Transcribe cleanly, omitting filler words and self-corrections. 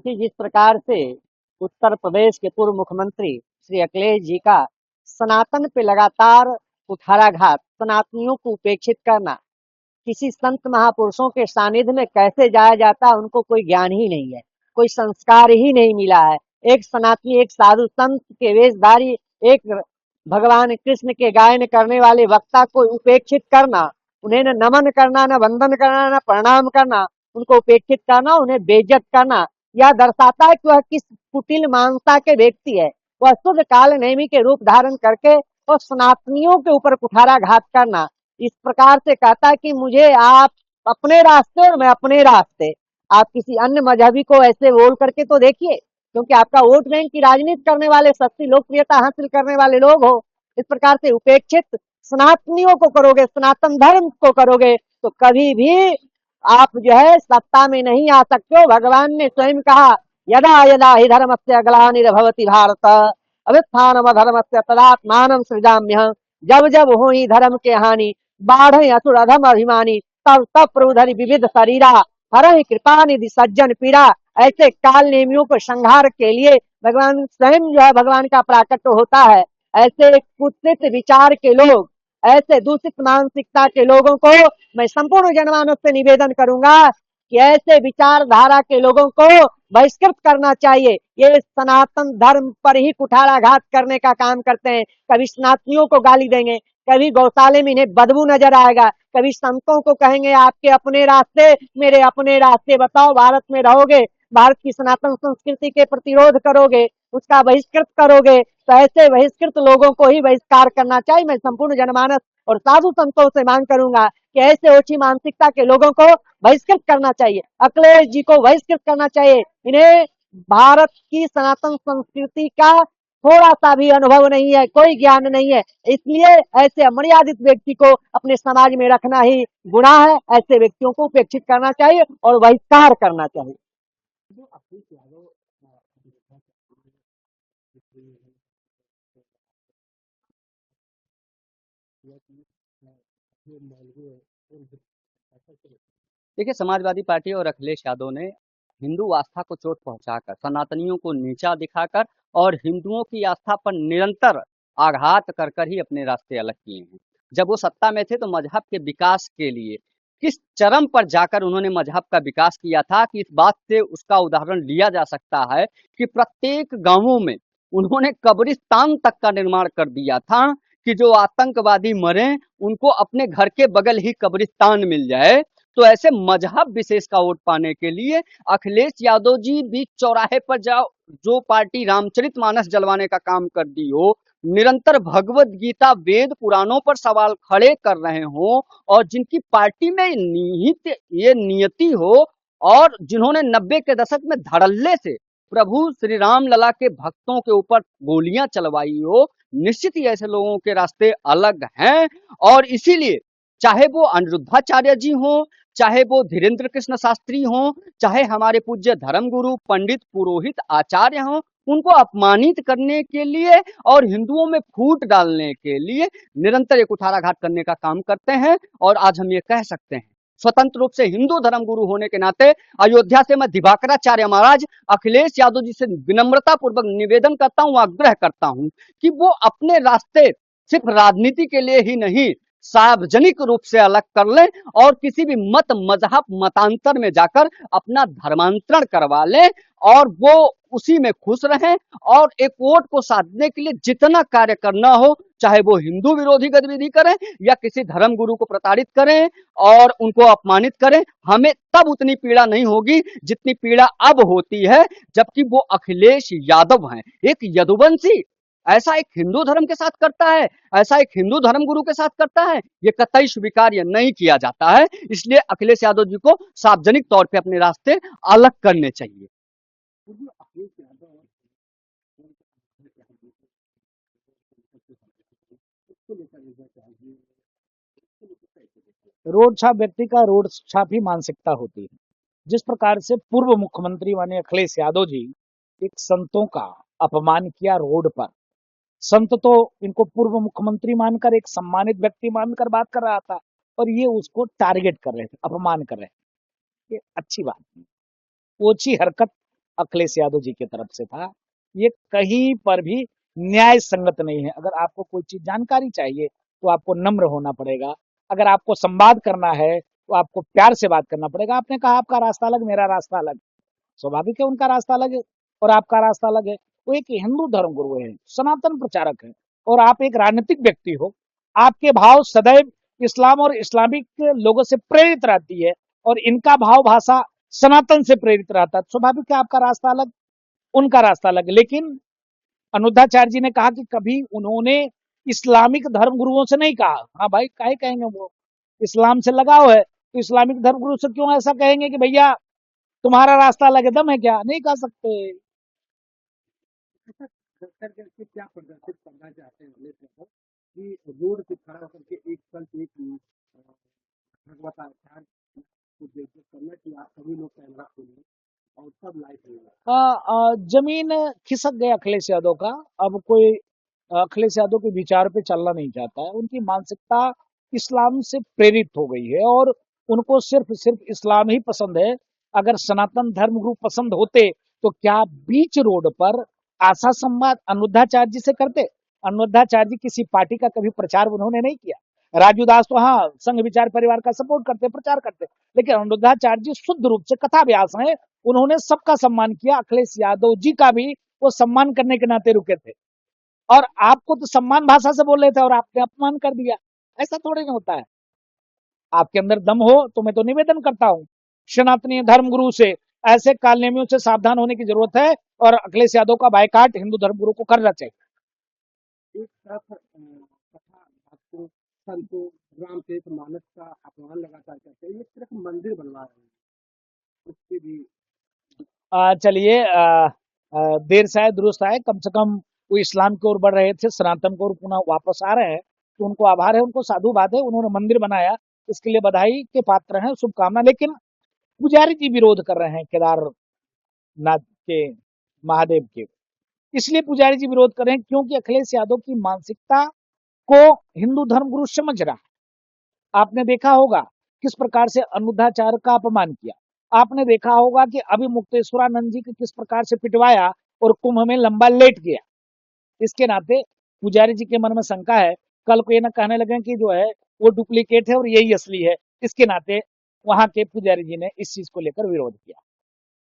देखिए, जिस प्रकार से उत्तर प्रदेश के पूर्व मुख्यमंत्री श्री अखिलेश जी का सनातन पे लगातार कुठाराघात, सनातनियों को उपेक्षित करना, किसी संत महापुरुषों के सानिध्य में कैसे जाया जाता है उनको कोई ज्ञान ही नहीं है, कोई संस्कार ही नहीं मिला है। एक सनातनी, एक साधु संत के वेशधारी, एक भगवान कृष्ण के गायन करने वाले वक्ता को उपेक्षित करना, उन्हें न नमन करना, न वंदन करना, न प्रणाम करना, उनको उपेक्षित करना, उन्हें बेइज्जत करना, यह दर्शाता है कि वह किस कुटिल मानवता के व्यक्ति है। वह शुद्ध काल नेमी के रूप धारण करके और सनातनियों के ऊपर कुठाराघात करना, इस प्रकार से कहता है कि मुझे आप अपने रास्ते और मैं अपने रास्ते। आप किसी अन्य मजहबी को ऐसे बोल करके तो देखिए, क्योंकि आपका वोट बैंक की राजनीति करने वाले, सस्ती लोकप्रियता हासिल करने वाले लोग हो। इस प्रकार से उपेक्षित सनातनियों को करोगे, सनातन धर्म को करोगे, तो कभी भी आप जो है सत्ता में नहीं आ सकते हो। भगवान ने स्वयं कहा, यदा यदा हि धर्मस्य ग्लानिर्भवति भारत अभ्युत्थानमधर्मस्य तदात्मानं सृजाम्यहम्। जब जब हो ही धर्म के हानि, बाढ़ असुर अधम अभिमानी, तब तब प्रभु धरि विविध शरीरा, हरहि कृपा निधि सज्जन पीड़ा। ऐसे काल नेमियों को संहार के लिए भगवान स्वयं जो है भगवान का प्राकट्य होता है। ऐसे कुत्सित विचार के लोग, ऐसे दूषित मानसिकता के लोगों को मैं संपूर्ण जनमानस से निवेदन करूंगा कि ऐसे विचारधारा के लोगों को बहिष्कृत करना चाहिए। ये सनातन धर्म पर ही कुठाराघात करने का काम करते हैं। कभी सनातनियों को गाली देंगे, कभी गौशाले में इन्हें बदबू नजर आएगा, कभी संतों को कहेंगे आपके अपने रास्ते मेरे अपने रास्ते। बताओ, भारत में रहोगे, भारत की सनातन संस्कृति के प्रतिरोध करोगे, उसका बहिष्कृत करोगे, तो ऐसे बहिष्कृत लोगों को ही बहिष्कार करना चाहिए। मैं संपूर्ण जनमानस और साधु संतों से मांग करूंगा कि ऐसे ओछी मानसिकता के लोगों को बहिष्कृत करना चाहिए। अखिलेश जी को बहिष्कृत करना चाहिए। इन्हें भारत की सनातन संस्कृति का थोड़ा सा भी अनुभव नहीं है, कोई ज्ञान नहीं है, इसलिए ऐसे अमर्यादित व्यक्ति को अपने समाज में रखना ही गुनाह है। ऐसे व्यक्तियों को उपेक्षित करना चाहिए और बहिष्कार करना चाहिए। देखिए, समाजवादी पार्टी और अखिलेश यादव ने हिंदू आस्था को चोट पहुंचाकर, सनातनियों को नीचा दिखाकर और हिंदुओं की आस्था पर निरंतर आघात कर कर ही अपने रास्ते अलग किए हैं। जब वो सत्ता में थे तो मजहब के विकास के लिए किस चरम पर जाकर उन्होंने मजहब का विकास किया था कि इस बात से उसका उदाहरण लिया जा सकता है कि प्रत्येक गांवों में उन्होंने कब्रिस्तान तक का निर्माण कर दिया था कि जो आतंकवादी मरे उनको अपने घर के बगल ही कब्रिस्तान मिल जाए। तो ऐसे मजहब विशेष का वोट पाने के लिए अखिलेश यादव जी बीच चौराहे पर जाओ, जो पार्टी रामचरितमानस जलवाने का काम कर दी हो, निरंतर भगवत गीता वेद पुराणों पर सवाल खड़े कर रहे हो और जिनकी पार्टी में निहित ये नियति हो और जिन्होंने 90 के दशक में धड़ल्ले से प्रभु श्री राम लला के भक्तों के ऊपर गोलियां चलवाई हो, निश्चित ही ऐसे लोगों के रास्ते अलग हैं। और इसीलिए चाहे वो अनिरुद्धाचार्य जी हों, चाहे वो धीरेन्द्र कृष्ण शास्त्री हों, चाहे हमारे पूज्य धर्मगुरु पंडित पुरोहित आचार्य हों, उनको अपमानित करने के लिए और हिंदुओं में फूट डालने के लिए निरंतर एक कुठाराघात करने का काम करते हैं। और आज हम ये कह सकते हैं स्वतंत्र रूप से हिंदू धर्मगुरु होने के नाते अयोध्या से मैं दिवाकराचार्य महाराज अखिलेश यादव जी से विनम्रता पूर्वक निवेदन करता हूँ, आग्रह करता हूँ कि वो अपने रास्ते सिर्फ राजनीति के लिए ही नहीं, सार्वजनिक रूप से अलग कर लें और किसी भी मत मजहब मतांतर में जाकर अपना धर्मांतरण करवा लें और वो उसी में खुश रहें। और एक वोट को साधने के लिए जितना कार्य करना हो, चाहे वो हिंदू विरोधी गतिविधि करें या किसी धर्म गुरु को प्रताड़ित करें और उनको अपमानित करें, हमें तब उतनी पीड़ा नहीं होगी जितनी पीड़ा अब होती है जबकि वो अखिलेश यादव हैं, एक यदुवंशी। ऐसा एक हिंदू धर्म के साथ करता है, ऐसा एक हिंदू धर्म गुरु के साथ करता है, ये कतई स्वीकार्य नहीं किया जाता है। इसलिए अखिलेश यादव जी को सार्वजनिक तौर पे अपने रास्ते अलग करने चाहिए। रोड छाप व्यक्ति का रोड छाप ही मानसिकता होती है। जिस प्रकार से पूर्व मुख्यमंत्री माननीय अखिलेश यादव जी एक संतों का अपमान किया रोड पर, संत तो इनको पूर्व मुख्यमंत्री मानकर, एक सम्मानित व्यक्ति मानकर बात कर रहा था और ये उसको टारगेट कर रहे थे, अपमान कर रहे थे। ये अच्छी बात नहीं, ओछी हरकत अखिलेश यादव जी की तरफ से था, ये कहीं पर भी न्याय संगत नहीं है। अगर आपको कोई चीज जानकारी चाहिए तो आपको नम्र होना पड़ेगा। अगर आपको संवाद करना है तो आपको प्यार से बात करना पड़ेगा। आपने कहा आपका रास्ता अलग, मेरा रास्ता अलग। स्वाभाविक है उनका रास्ता अलग है और आपका रास्ता अलग है। वो एक हिंदू धर्म गुरु है, सनातन प्रचारक है, और आप एक राजनीतिक व्यक्ति हो। आपके भाव सदैव इस्लाम और इस्लामिक लोगों से प्रेरित रहती है और इनका भाव भाषा सनातन से प्रेरित रहता है। स्वाभाविक है आपका रास्ता अलग, उनका रास्ता अलग। लेकिन अनुद्धाचार्य जी ने कहा कि कभी उन्होंने इस्लामिक धर्म गुरुओं से नहीं कहा। हाँ भाई, काहे कहेंगे, वो इस्लाम से लगाव है तो इस्लामिक धर्म गुरु से क्यों ऐसा कहेंगे कि भैया तुम्हारा रास्ता अलग है? दम है क्या? नहीं कह सकते। कर करके क्या प्रदर्शित करना चाहते हैं अखिलेश यादव कि रोड पे खड़ा होकर के एक कल एक भगवत आचार्य को देखकर करना कि आप सभी लोग कैमरा खोलिए और सब लाइव होगा। जमीन खिसक गया अखिलेश यादव का। अब कोई अखिलेश यादव के विचार पे चलना नहीं चाहता है। उनकी मानसिकता इस्लाम से प्रेरित हो गई है और उनको सिर्फ सिर्फ इस्लाम ही पसंद है। अगर सनातन धर्म गुरु पसंद होते तो क्या बीच रोड पर आशा संवाद अनुद्धाचार्य जी से करते? अनुद्धाचार्य जी किसी पार्टी का कभी प्रचार उन्होंने नहीं किया। राजू दास तो हाँ, संघ विचार परिवार का सपोर्ट करते, प्रचार करते, लेकिन अनुद्धाचार्य जी शुद्ध रूप से कथा व्यास हैं। उन्होंने सबका सम्मान किया। अखिलेश यादव जी का भी वो सम्मान करने के नाते रुके थे। और आपको तो सम्मान भाषा से बोल रहे थे और आपने अपमान कर दिया। ऐसा थोड़ी ना होता है। आपके अंदर दम हो तो मैं तो निवेदन करता हूं सनातनी धर्म गुरु से, ऐसे कालनेमियों से सावधान होने की जरूरत है और अखिलेश यादव का बायकाट हिंदू धर्म गुरु को करना चाहिए। एक तरफ कथा आपको संतों रामचरित मानस का अपमान लगातार करते हैं, एक तरफ मंदिर बनवा रहे हैं, उसके भी चलिए, देर से आए दुरुस्त आए। कम से कम वो इस्लाम की ओर बढ़ रहे थे, सनातन की ओर पुनः वापस आ रहे हैं, तो उनको आभार है, उनको साधुवाद है। उन्होंने मंदिर बनाया, इसके लिए बधाई के पात्र हैं, शुभकामना। लेकिन पुजारी जी विरोध कर रहे हैं केदारनाथ के महादेव के। इसलिए पुजारी जी विरोध कर रहे हैं क्योंकि अखिलेश यादव की मानसिकता को हिंदू धर्म गुरु समझ रहा है। आपने देखा होगा किस प्रकार से अनुद्धाचार्य का अपमान किया। आपने देखा होगा कि अभी मुक्तेश्वरानंद जी को किस प्रकार से पिटवाया और कुंभ में लंबा लेट गया। इसके नाते पुजारी जी के मन में शंका है, कल को ये ना कहने लगे कि जो है वो डुप्लीकेट है और यही असली है। इसके नाते वहां के पुजारी जी ने इस चीज को लेकर विरोध किया।